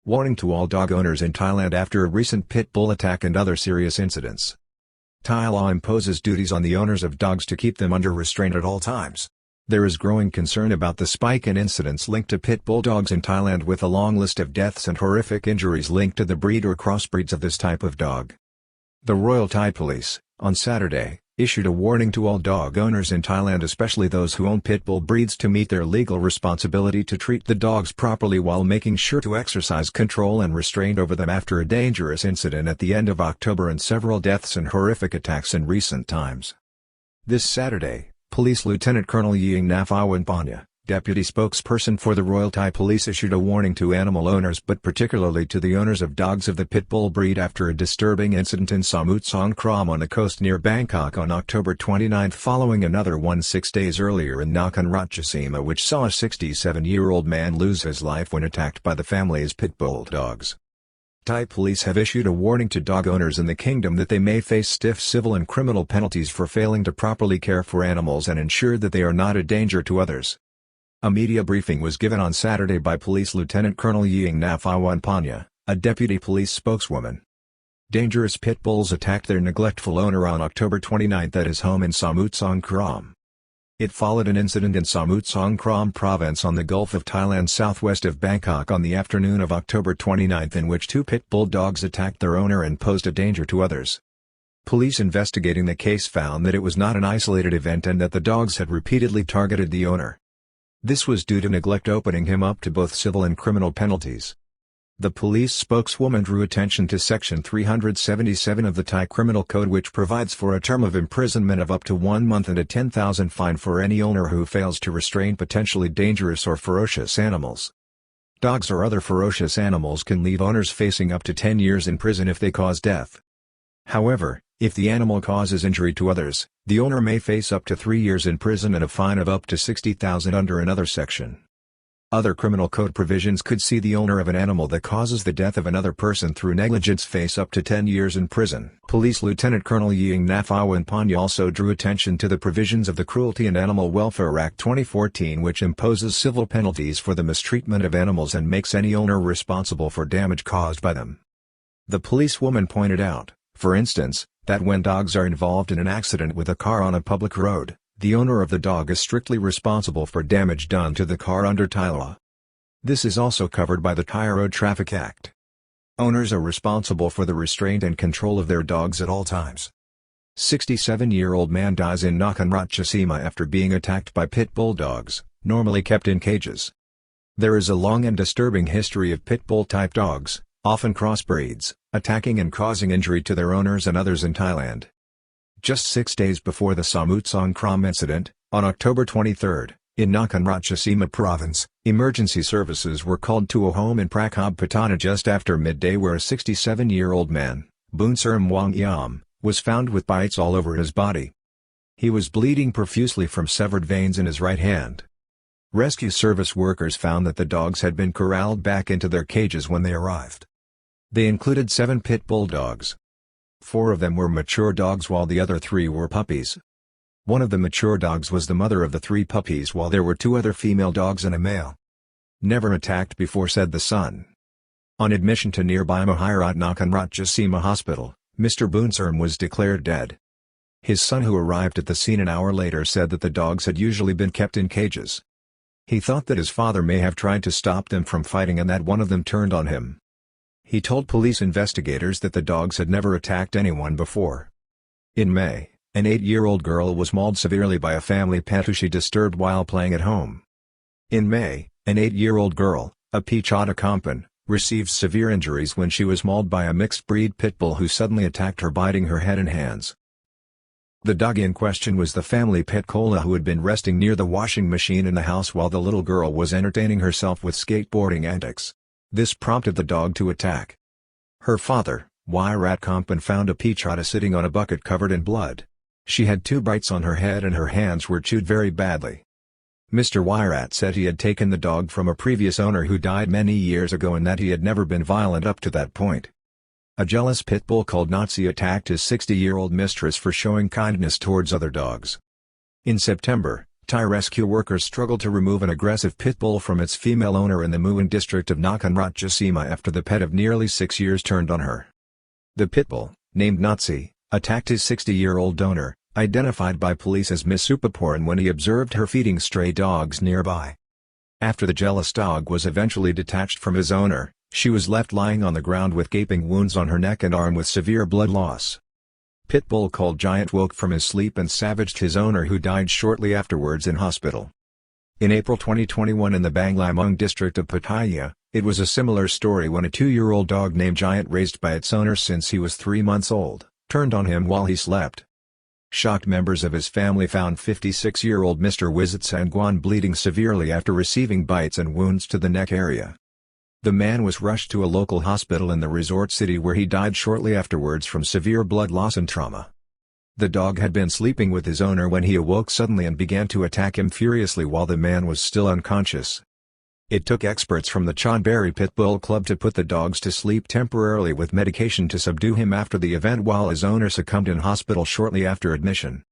Warning to all dog owners in Thailand after a recent pit bull attack and other serious incidents. Thai law imposes duties on the owners of dogs to keep them under restraint at all times. There is growing concern about the spike in incidents linked to pit bull dogs in Thailand, with a long list of deaths and horrific injuries linked to the breed or crossbreeds of this type of dog. The Royal Thai Police, on Saturday, issued a warning to all dog owners in Thailand, especially those who own pit bull breeds, to meet their legal responsibility to treat the dogs properly while making sure to exercise control and restraint over them after a dangerous incident at the end of October and several deaths and horrific attacks in recent times. This Saturday, Police Lieutenant Colonel Ying Nafawanpanya, deputy spokesperson for the Royal Thai Police, issued a warning to animal owners, but particularly to the owners of dogs of the pit bull breed, after a disturbing incident in Samut Songkhram on the coast near Bangkok on October 29, following another one 6 days earlier in Nakhon Ratchasima, which saw a 67-year-old man lose his life when attacked by the family's pit bull dogs. Thai police have issued a warning to dog owners in the kingdom that they may face stiff civil and criminal penalties for failing to properly care for animals and ensure that they are not a danger to others. A media briefing was given on Saturday by Police Lieutenant Colonel Ying Nafawanpanya, a deputy police spokeswoman. Dangerous pit bulls attacked their neglectful owner on October 29 at his home in Samut Songkhram. It followed an incident in Samut Songkhram province on the Gulf of Thailand southwest of Bangkok on the afternoon of October 29 in which two pit bull dogs attacked their owner and posed a danger to others. Police investigating the case found that it was not an isolated event and that the dogs had repeatedly targeted the owner. This was due to neglect, opening him up to both civil and criminal penalties. The police spokeswoman drew attention to Section 377 of the Thai Criminal Code, which provides for a term of imprisonment of up to 1 month and a 10,000 fine for any owner who fails to restrain potentially dangerous or ferocious animals. Dogs or other ferocious animals can leave owners facing up to 10 years in prison if they cause death. However, if the animal causes injury to others, the owner may face up to 3 years in prison and a fine of up to 60,000 under another section. Other criminal code provisions could see the owner of an animal that causes the death of another person through negligence face up to 10 years in prison. Police Lieutenant Colonel Ying Nafawanpanya also drew attention to the provisions of the Cruelty and Animal Welfare Act 2014, which imposes civil penalties for the mistreatment of animals and makes any owner responsible for damage caused by them. The policewoman pointed out, for instance, that when dogs are involved in an accident with a car on a public road, the owner of the dog is strictly responsible for damage done to the car under Thai law. This is also covered by the Thai Road Traffic Act. Owners are responsible for the restraint and control of their dogs at all times. 67-year-old man dies in Nakhon Ratchasima after being attacked by pit bull dogs, normally kept in cages. There is a long and disturbing history of pit bull-type dogs, often crossbreeds, attacking and causing injury to their owners and others in Thailand. Just 6 days before the Samut Songkhram incident, on October 23, in Nakhon Ratchasima province, emergency services were called to a home in Prakhab Patana just after midday where a 67-year-old man, Boonserm Wangyam, was found with bites all over his body. He was bleeding profusely from severed veins in his right hand. Rescue service workers found that the dogs had been corralled back into their cages when they arrived. They included 7 pit bull dogs. 4 of them were mature dogs while the other 3 were puppies. One of the mature dogs was the mother of the 3 puppies, while there were 2 other female dogs and a male. Never attacked before, said the son. On admission to nearby Mahirat Nakhon Ratchasima Hospital, Mr. Boonserm was declared dead. His son, who arrived at the scene an hour later, said that the dogs had usually been kept in cages. He thought that his father may have tried to stop them from fighting and that one of them turned on him. He told police investigators that the dogs had never attacked anyone before. In May, an 8-year-old girl was mauled severely by a family pet who she disturbed while playing at home. In May, an 8-year-old girl, a Pichota Kampan, received severe injuries when she was mauled by a mixed-breed pit bull who suddenly attacked her, biting her head and hands. The dog in question was the family pet Kola, who had been resting near the washing machine in the house while the little girl was entertaining herself with skateboarding antics. This prompted the dog to attack. Her father, Wirat Kampan, found a Pichota sitting on a bucket covered in blood. She had 2 bites on her head and her hands were chewed very badly. Mr. Wirat said he had taken the dog from a previous owner who died many years ago and that he had never been violent up to that point. A jealous pit bull called Nazi attacked his 60-year-old mistress for showing kindness towards other dogs. In September, Thai rescue workers struggled to remove an aggressive pit bull from its female owner in the Muin district of Nakhon Ratchasima after the pet of nearly 6 years turned on her. The pit bull, named Natsi, attacked his 60-year-old owner, identified by police as Miss Supaporan, when he observed her feeding stray dogs nearby. After the jealous dog was eventually detached from his owner, she was left lying on the ground with gaping wounds on her neck and arm with severe blood loss. Pit bull called Giant woke from his sleep and savaged his owner, who died shortly afterwards in hospital. In April 2021 in the Banglamung district of Pattaya, it was a similar story when a 2-year-old dog named Giant, raised by its owner since he was 3 months old, turned on him while he slept. Shocked members of his family found 56-year-old Mr. Wizit Sangwan bleeding severely after receiving bites and wounds to the neck area. The man was rushed to a local hospital in the resort city, where he died shortly afterwards from severe blood loss and trauma. The dog had been sleeping with his owner when he awoke suddenly and began to attack him furiously while the man was still unconscious. It took experts from the Chonburi Pit Bull Club to put the dogs to sleep temporarily with medication to subdue him after the event, while his owner succumbed in hospital shortly after admission.